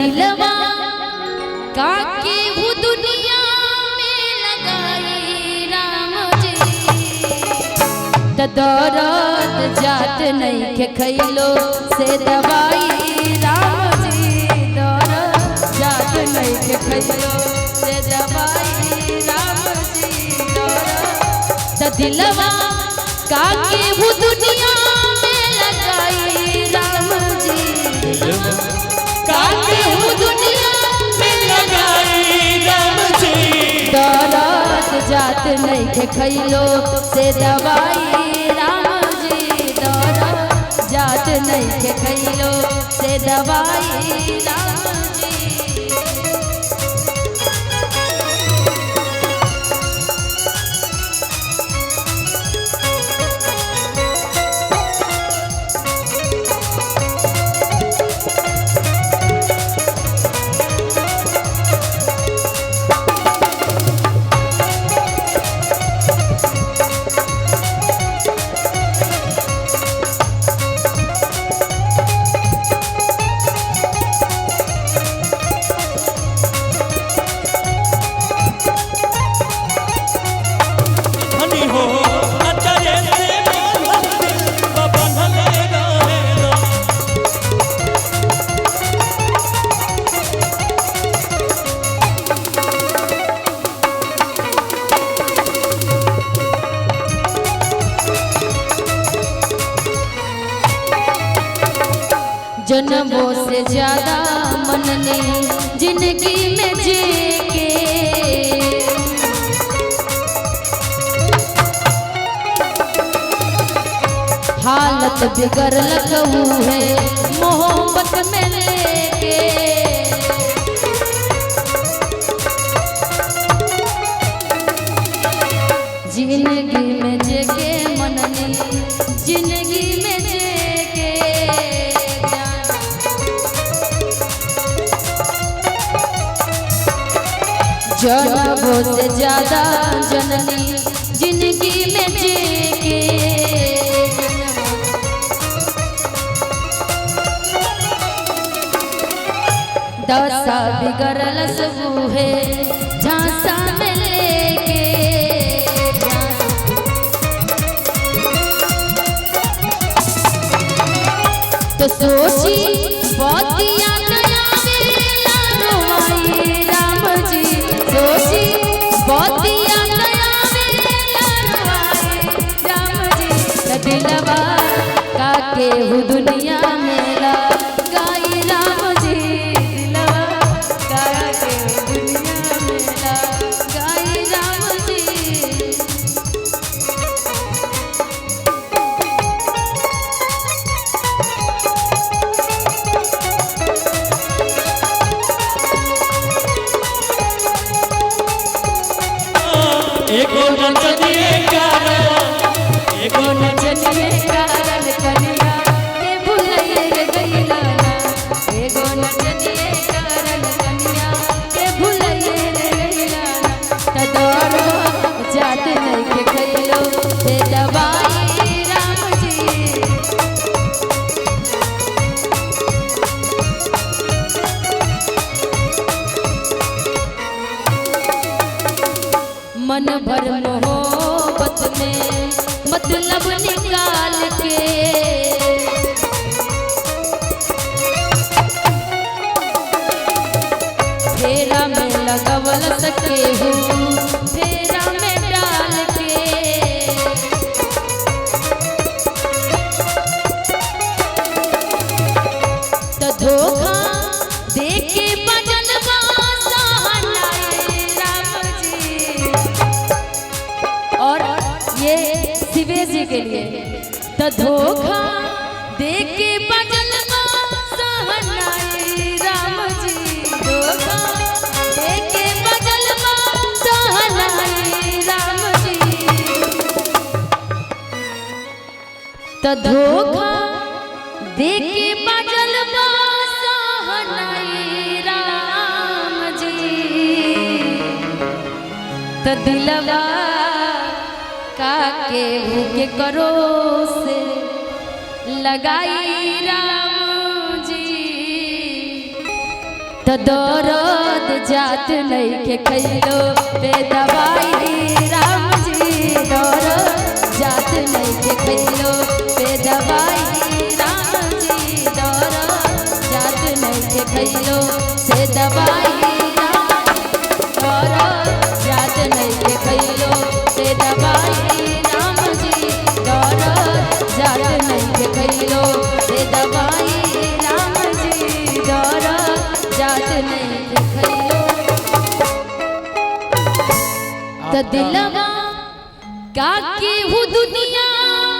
दिलवा काके वो दुनिया में लगाई राम जी दौरत जात नहीं के खैलो से दवाई राम जी दौरत जात नहीं के खैलो से दवाई राम जी दौरत दिलवा काके वो दुनिया में लगाई राम जी काके वो दुनिया में लगाई राम जी दौलत जात नहीं के खैलो से दवाई राम जी दौलत जात नहीं के खैलो से दवाई राम जी। जन्मों से ज्यादा मन ने जिंदगी में जी के हालत बिगड़ लगू है मोहब्बत में लेके जिंदगी में जेके मन ने जिंदगी में जेके जन्मों से ज्यादा जननी जिंदगी में जीके दशा बिगड़ल सबू है झांसा में लेके तो सोची बहुतिया दिलवा काके वो दुनिया में लगाई राम जी दिलवा काके वो दुनिया में लगाई राम जी। एको नचनिए कारण कनिया के भुलैया रे गइला ना एगो नचनिए कारण कनिया के भुलैया रे गइला ना तदोरो जात नहीं के खैलो से दवाई राम जी। मन भर मोहब्बत में मतलब निकाल के फेरा में लगवल सके हूँ फेरा में डाल के तो धोखा देके बजन और ये शिवेश जी के लिए तो धोखा देके बजल सहनाई राम जी धोखा देके बजल सहनाई राम जी तो धोखा देके बजल सहनाई राम जी तो दिलवा काके भूखे करो से लगाई राम जी तो दर्द जात नहीं के खैलो बे दवाई राम जी दर्द जात नहीं के खैलो बे दवाई राम जी दर्द जात नहीं के खैलो से दवाई दर्द जात नहीं के खैलो से दवाई राम जी दर्द जात नहीं के खैलो से दवाई राम जी दर्द जात नहीं के खैलो तो दिलवा काकी हूँ दुनिया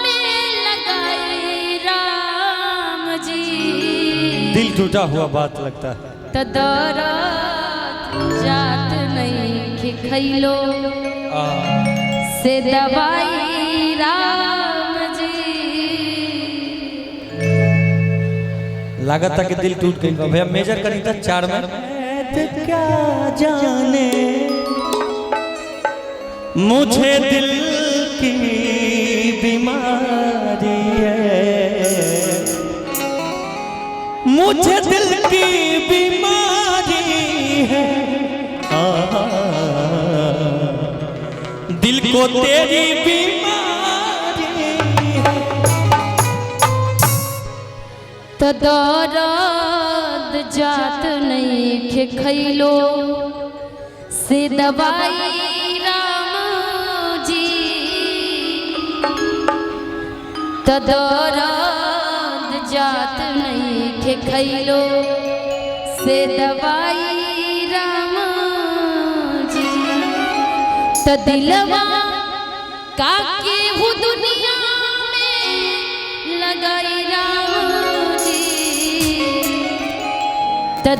में लगाए राम जी दिल टूटा हुआ बात लगता है। तो दर्द जात नहीं के खैलो से दवाई राम जी लागत था कि दिल टूट गई भैया मेजर करी था 4 में क्या जाने मुझे दिल की बीमारी है मुझे दिल की बीमारी है दिल को तेरी बीमारी है तो दर्द जात नहीं के खैलो से दवाई राम जी तो दर्द जात नहीं के खैलो से दवाई राम जी तो दिलवा काके हूँ दुनिया में लगाई राम जी तो